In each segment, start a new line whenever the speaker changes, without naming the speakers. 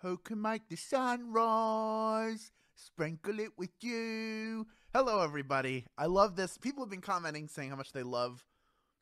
Who can make the sun rise? Sprinkle it with you. Hello, everybody. I love this. People have been commenting saying how much they love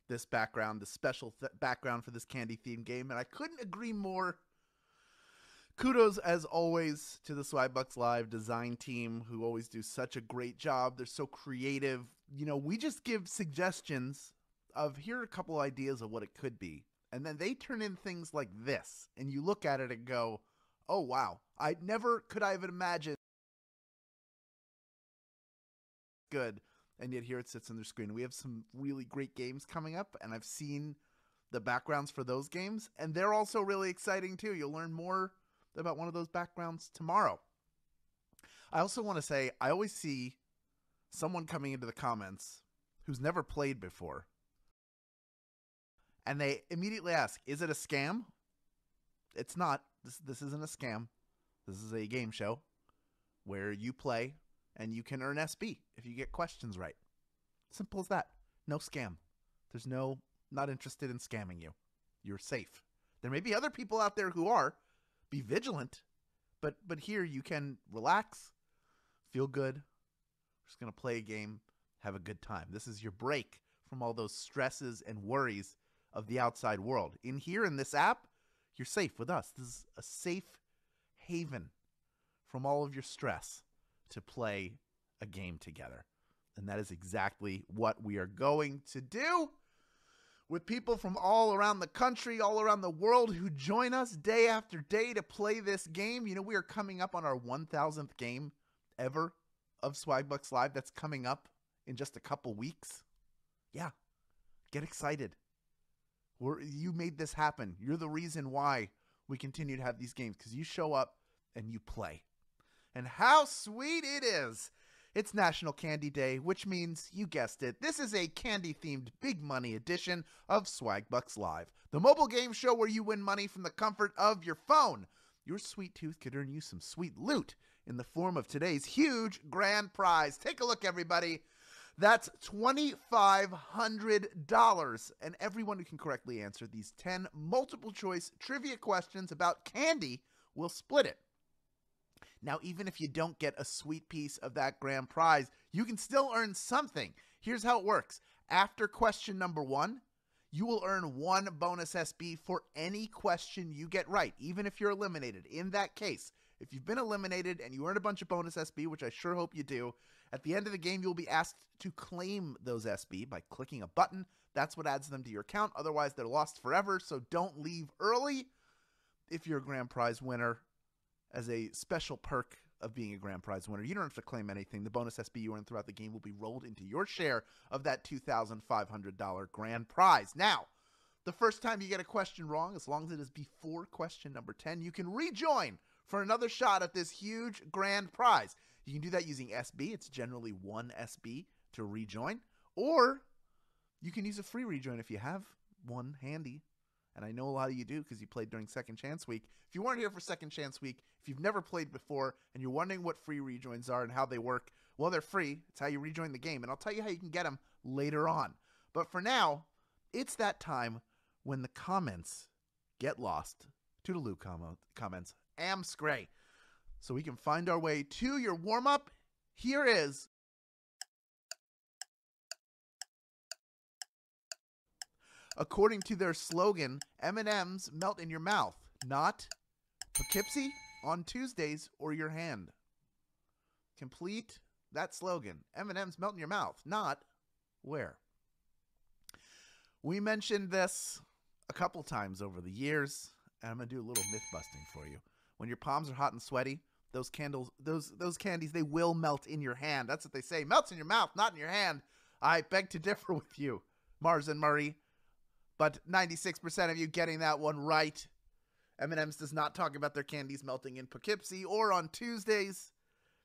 this background, the special background for this candy-themed game, and I couldn't agree more. Kudos, as always, to the Swagbucks Live design team, who always do such a great job. They're so creative. You know, we just give suggestions of, here are a couple ideas of what it could be. And then they turn in things like this, and you look at it and go, oh, wow. I never could I have imagined good. And yet here it sits on their screen. We have some really great games coming up, and I've seen the backgrounds for those games, and they're also really exciting too. You'll learn more about one of those backgrounds tomorrow. I also want to say, I always see someone coming into the comments who's never played before, and they immediately ask, is it a scam? It's not. This isn't a scam. This is a game show where you play and you can earn SB if you get questions right. Simple as that. No scam. There's not interested in scamming you. You're safe. There may be other people out there who are. Be vigilant. But here you can relax, feel good. We're just going to play a game, have a good time. This is your break from all those stresses and worries of the outside world. In here, in this app, you're safe with us. This is a safe haven from all of your stress to play a game together. And that is exactly what we are going to do with people from all around the country, all around the world who join us day after day to play this game. You know, we are coming up on our 1,000th game ever of Swagbucks Live. That's coming up in just a couple weeks. Yeah, get excited. You made this happen. You're the reason why we continue to have these games, because you show up and you play. And how sweet it is. It's National Candy Day, which means, you guessed it, this is a candy-themed big money edition of Swagbucks Live, the mobile game show where you win money from the comfort of your phone. Your sweet tooth could earn you some sweet loot in the form of today's huge grand prize. Take a look, everybody. That's $2,500, and everyone who can correctly answer these 10 multiple-choice trivia questions about candy will split it. Now, even if you don't get a sweet piece of that grand prize, you can still earn something. Here's how it works. After question number 1, you will earn 1 bonus SB for any question you get right, even if you're eliminated. In that case, if you've been eliminated and you earn a bunch of bonus SB, which I sure hope you do, at the end of the game, you'll be asked to claim those SB by clicking a button. That's what adds them to your account. Otherwise, they're lost forever, so don't leave early if you're a grand prize winner. As a special perk of being a grand prize winner, you don't have to claim anything. The bonus SB you earn throughout the game will be rolled into your share of that $2,500 grand prize. Now, the first time you get a question wrong, as long as it is before question number 10, you can rejoin for another shot at this huge grand prize. You can do that using SB. It's generally 1 SB to rejoin. Or you can use a free rejoin if you have one handy. And I know a lot of you do because you played during Second Chance Week. If you weren't here for Second Chance Week, if you've never played before and you're wondering what free rejoins are and how they work, well, they're free. It's how you rejoin the game. And I'll tell you how you can get them later on. But for now, it's that time when the comments get lost. Toodaloo comments. Am scray. So we can find our way to your warm-up. Here is according to their slogan, M&M's melt in your mouth, not Poughkeepsie on Tuesdays or your hand. Complete that slogan. M&M's melt in your mouth, not where. We mentioned this a couple times over the years, and I'm going to do a little myth busting for you. When your palms are hot and sweaty, those candies, they will melt in your hand. That's what they say. Melts in your mouth, not in your hand. I beg to differ with you, Mars and Murray. But 96% of you getting that one right. M&M's does not talk about their candies melting in Poughkeepsie or on Tuesdays.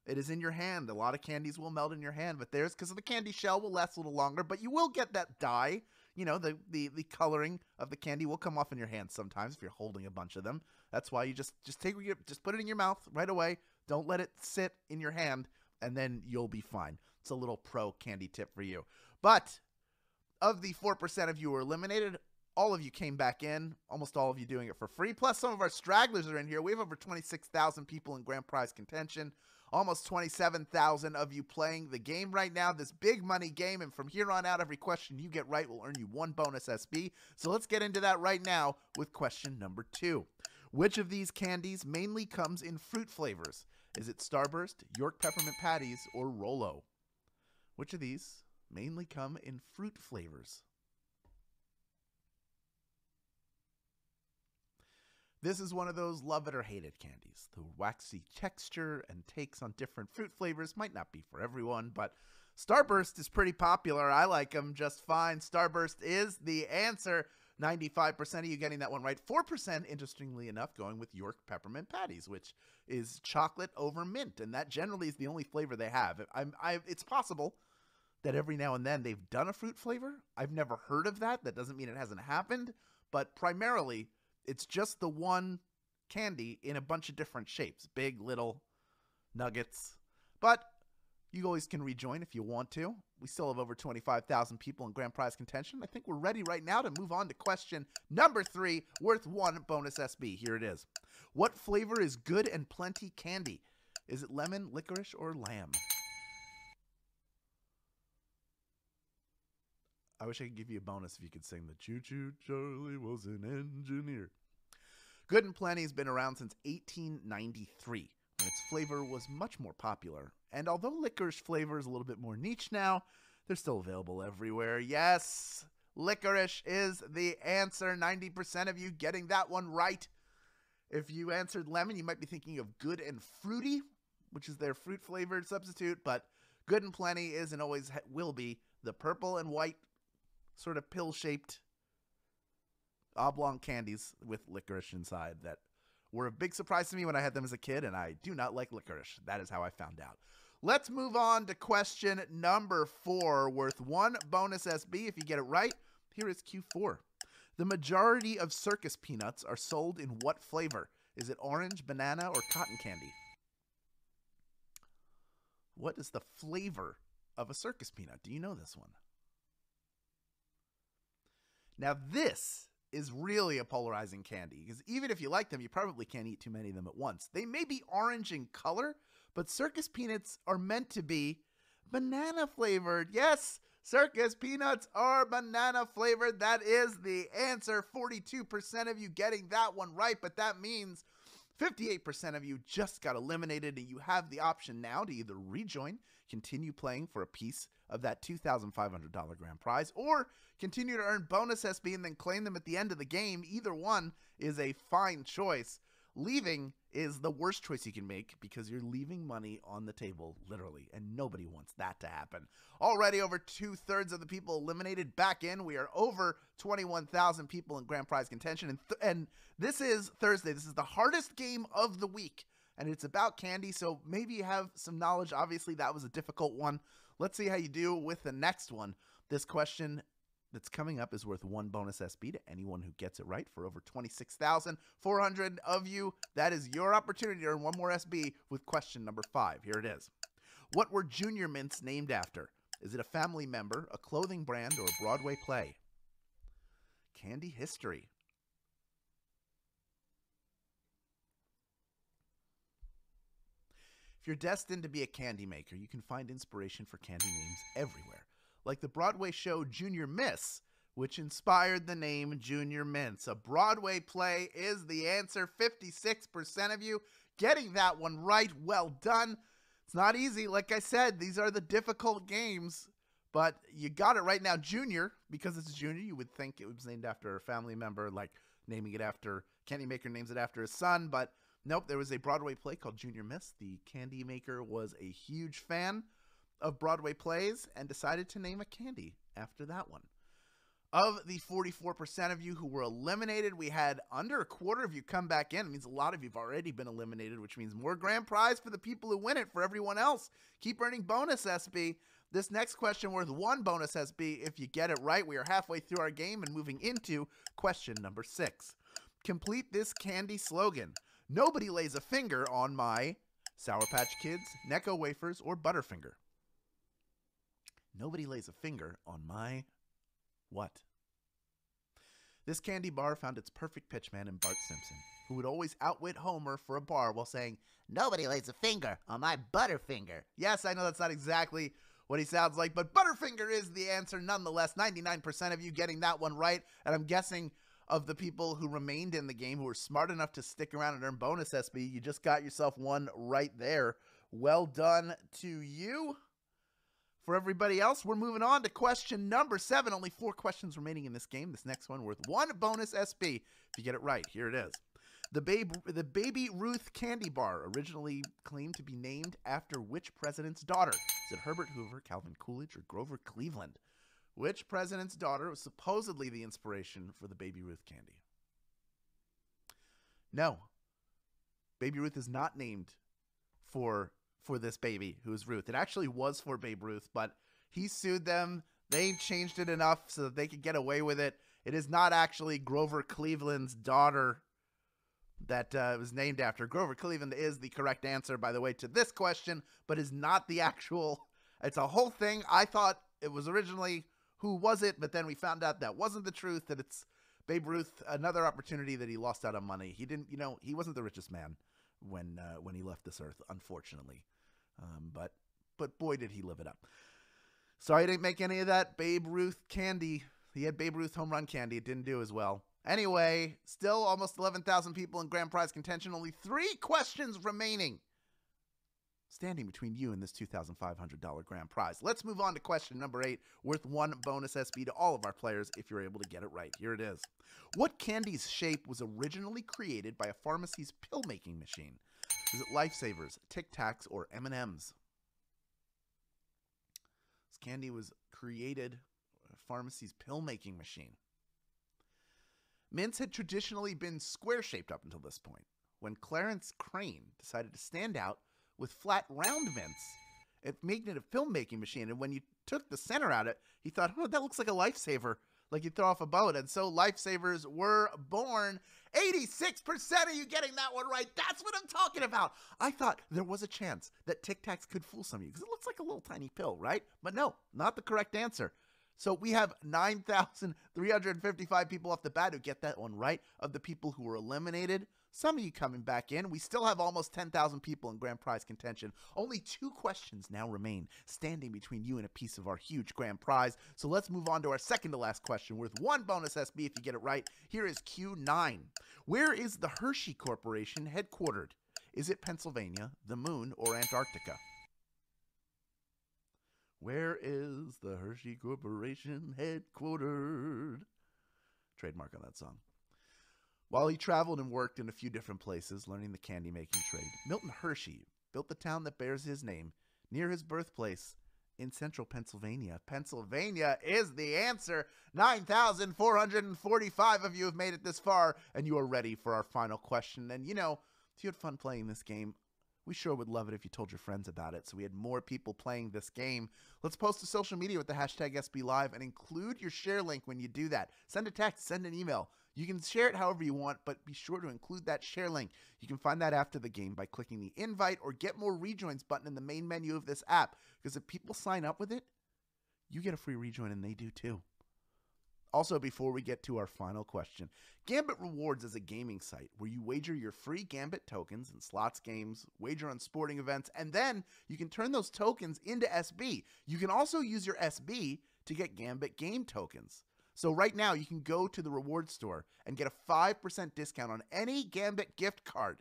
It is in your hand. A lot of candies will melt in your hand, but theirs, because of the candy shell, will last a little longer. But you will get that dye. You know, the coloring of the candy will come off in your hand sometimes if you're holding a bunch of them. That's why you just put it in your mouth right away. Don't let it sit in your hand, and then you'll be fine. It's a little pro candy tip for you. But of the 4% of you who are eliminated, all of you came back in, almost all of you doing it for free. Plus, some of our stragglers are in here. We have over 26,000 people in grand prize contention. Almost 27,000 of you playing the game right now, this big money game. And from here on out, every question you get right will earn you 1 bonus SB. So let's get into that right now with question number 2. Which of these candies mainly comes in fruit flavors? Is it Starburst, York Peppermint Patties, or Rolo? Which of these mainly come in fruit flavors? This is one of those love it or hate it candies. The waxy texture and takes on different fruit flavors might not be for everyone, but Starburst is pretty popular. I like them just fine. Starburst is the answer. 95% of you getting that one right. 4%, interestingly enough, going with York Peppermint Patties, which is chocolate over mint, and that generally is the only flavor they have. It's possible that every now and then they've done a fruit flavor. I've never heard of that. That doesn't mean it hasn't happened, but primarily it's just the one candy in a bunch of different shapes. Big, little, nuggets. But you always can rejoin if you want to. We still have over 25,000 people in grand prize contention. I think we're ready right now to move on to question number 3, worth 1 bonus SB. Here it is. What flavor is Good and Plenty candy? Is it lemon, licorice, or lamb? I wish I could give you a bonus if you could sing the Choo Choo Charlie was an engineer. Good and Plenty has been around since 1893, when its flavor was much more popular. And although licorice flavor is a little bit more niche now, they're still available everywhere. Yes, licorice is the answer. 90% of you getting that one right. If you answered lemon, you might be thinking of Good and Fruity, which is their fruit flavored substitute, but Good and Plenty is and always will be the purple and white sort of pill-shaped oblong candies with licorice inside that were a big surprise to me when I had them as a kid, and I do not like licorice. That is how I found out. Let's move on to question number 4, worth 1 bonus SB. If you get it right, here is Q4. The majority of circus peanuts are sold in what flavor? Is it orange, banana, or cotton candy? What is the flavor of a circus peanut? Do you know this one? Now this is really a polarizing candy, because even if you like them, you probably can't eat too many of them at once. They may be orange in color, but circus peanuts are meant to be banana flavored. Yes, circus peanuts are banana flavored. That is the answer. 42% of you getting that one right, but that means 58% of you just got eliminated, and you have the option now to either rejoin, continue playing for a piece of that $2,500 grand prize, or continue to earn bonus SB and then claim them at the end of the game. Either one is a fine choice. Leaving is the worst choice you can make, because you're leaving money on the table, literally, and nobody wants that to happen. Already over 2/3 of the people eliminated. Back in, we are over 21,000 people in grand prize contention, and this is Thursday. This is the hardest game of the week, and it's about candy, so maybe you have some knowledge. Obviously, that was a difficult one. Let's see how you do with the next one. This question that's coming up is worth 1 bonus SB to anyone who gets it right. For over 26,400 of you, that is your opportunity to earn 1 more SB with question number 5. Here it is. What were Junior Mints named after? Is it a family member, a clothing brand, or a Broadway play? Candy history. If you're destined to be a candy maker, you can find inspiration for candy names everywhere, like the Broadway show Junior Miss, which inspired the name Junior Mints. A Broadway play is the answer. 56% of you getting that one right. Well done. It's not easy. Like I said, these are the difficult games, but you got it right. Now, Junior, because it's Junior, you would think it was named after a family member, like naming it after, candy maker names it after his son, but nope, there was a Broadway play called Junior Miss. The candy maker was a huge fan of Broadway plays and decided to name a candy after that one. Of the 44% of you who were eliminated, we had under a quarter of you come back in. It means a lot of you have already been eliminated, which means more grand prize for the people who win it. For everyone else, keep earning bonus SB. This next question worth 1 bonus SB if you get it right. We are halfway through our game and moving into question number 6. Complete this candy slogan. Nobody lays a finger on my Sour Patch Kids, Necco wafers, or Butterfinger. Nobody lays a finger on my what? This candy bar found its perfect pitchman in Bart Simpson, who would always outwit Homer for a bar while saying, "Nobody lays a finger on my Butterfinger." Yes, I know that's not exactly what he sounds like, but Butterfinger is the answer nonetheless. 99% of you getting that one right, and I'm guessing of the people who remained in the game who were smart enough to stick around and earn bonus SB, you just got yourself one right there. Well done to you. For everybody else, we're moving on to question number 7. Only 4 questions remaining in this game. This next one worth 1 bonus SB. If you get it right, here it is. The Baby Ruth candy bar originally claimed to be named after which president's daughter? Is it Herbert Hoover, Calvin Coolidge, or Grover Cleveland? Which president's daughter was supposedly the inspiration for the Baby Ruth candy? No. Baby Ruth is not named for this baby who is Ruth. It actually was for Babe Ruth, but he sued them. They changed it enough so that they could get away with it. It is not actually Grover Cleveland's daughter that was named after. Grover Cleveland is the correct answer, by the way, to this question, but is not the actual. It's a whole thing. I thought it was originally who was it, but then we found out that wasn't the truth, that it's Babe Ruth, another opportunity that he lost out on money. He didn't, he wasn't the richest man when he left this earth, unfortunately. But boy, did he live it up. Sorry I didn't make any of that Babe Ruth candy. He had Babe Ruth home run candy. It didn't do as well. Anyway, still almost 11,000 people in grand prize contention. Only 3 questions remaining, standing between you and this $2,500 grand prize. Let's move on to question number 8, worth 1 bonus SB to all of our players if you're able to get it right. Here it is. What candy's shape was originally created by a pharmacy's pill-making machine? Is it Lifesavers, Tic Tacs, or M&M's? This candy was created by a pharmacy's pill-making machine. Mints had traditionally been square-shaped up until this point, when Clarence Crane decided to stand out with flat, round mints. It made it a film-making machine, and when you took the center out of it, he thought, oh, that looks like a lifesaver, like you throw off a boat, and so lifesavers were born. 86% of you getting that one right. That's what I'm talking about. I thought there was a chance that Tic Tacs could fool some of you, because it looks like a little tiny pill, right? But no, not the correct answer. So we have 9,355 people off the bat who get that one right. Of the people who were eliminated, some of you coming back in. We still have almost 10,000 people in grand prize contention. Only 2 questions now remain, standing between you and a piece of our huge grand prize. So let's move on to our second to last question, worth 1 bonus SB if you get it right. Here is Q9. Where is the Hershey Corporation headquartered? Is it Pennsylvania, the Moon, or Antarctica? Where is the Hershey Corporation headquartered? Trademark on that song. While he traveled and worked in a few different places, learning the candy-making trade, Milton Hershey built the town that bears his name near his birthplace in central Pennsylvania. Pennsylvania is the answer. 9,445 of you have made it this far, and you are ready for our final question. And, if you had fun playing this game, we sure would love it if you told your friends about it so we had more people playing this game. Let's post to social media with the hashtag SBLive and include your share link when you do that. Send a text, send an email. You can share it however you want, but be sure to include that share link. You can find that after the game by clicking the invite or get more rejoins button in the main menu of this app, because if people sign up with it, you get a free rejoin and they do too. Also, before we get to our final question, Gambit Rewards is a gaming site where you wager your free Gambit tokens in slots games, wager on sporting events, and then you can turn those tokens into SB. You can also use your SB to get Gambit game tokens. So right now, you can go to the reward store and get a 5% discount on any Gambit gift card.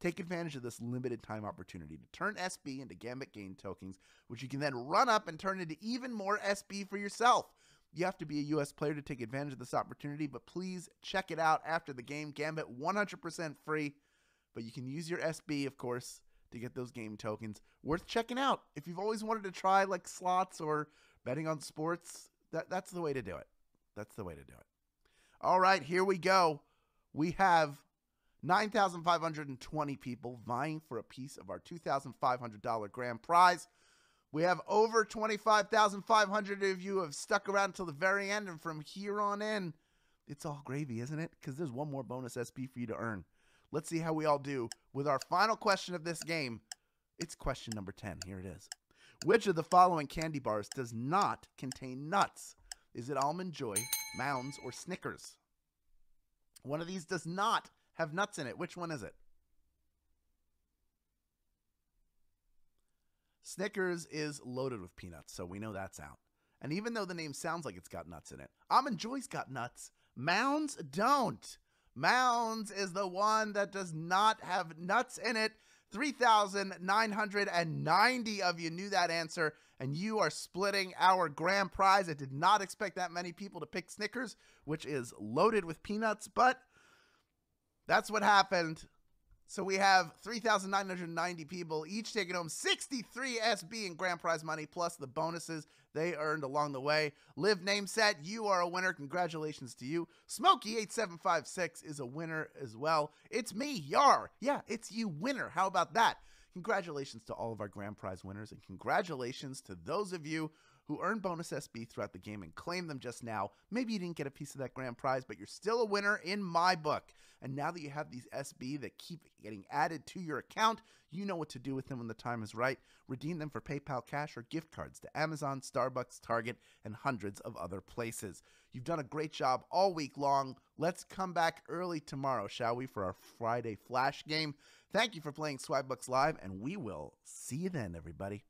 Take advantage of this limited time opportunity to turn SB into Gambit game tokens, which you can then run up and turn into even more SB for yourself. You have to be a U.S. player to take advantage of this opportunity, but please check it out after the game. Gambit 100% free, but you can use your SB, of course, to get those game tokens. Worth checking out. If you've always wanted to try like slots or betting on sports, that's the way to do it. That's the way to do it. All right, here we go. We have 9,520 people vying for a piece of our $2,500 grand prize. We have over 25,500 of you have stuck around until the very end, and from here on in, it's all gravy, isn't it? Because there's one more bonus SP for you to earn. Let's see how we all do with our final question of this game. It's question number 10. Here it is. Which of the following candy bars does not contain nuts? Is it Almond Joy, Mounds, or Snickers? One of these does not have nuts in it. Which one is it? Snickers is loaded with peanuts, so we know that's out. And even though the name sounds like it's got nuts in it, Almond Joy's got nuts. Mounds don't. Mounds is the one that does not have nuts in it. 3,990 of you knew that answer, and you are splitting our grand prize. I did not expect that many people to pick Snickers, which is loaded with peanuts, but that's what happened. So we have 3,990 people, each taking home 63 SB in grand prize money, plus the bonuses they earned along the way. Live Name Set, you are a winner. Congratulations to you. Smokey8756 is a winner as well. It's me, Yar. Yeah, it's you, winner. How about that? Congratulations to all of our grand prize winners, and congratulations to those of you who earned bonus SB throughout the game and claimed them just now. Maybe you didn't get a piece of that grand prize, but you're still a winner in my book. And now that you have these SB that keep getting added to your account, you know what to do with them when the time is right. Redeem them for PayPal cash or gift cards to Amazon, Starbucks, Target, and hundreds of other places. You've done a great job all week long. Let's come back early tomorrow, shall we, for our Friday Flash game. Thank you for playing Swagbucks Live, and we will see you then, everybody.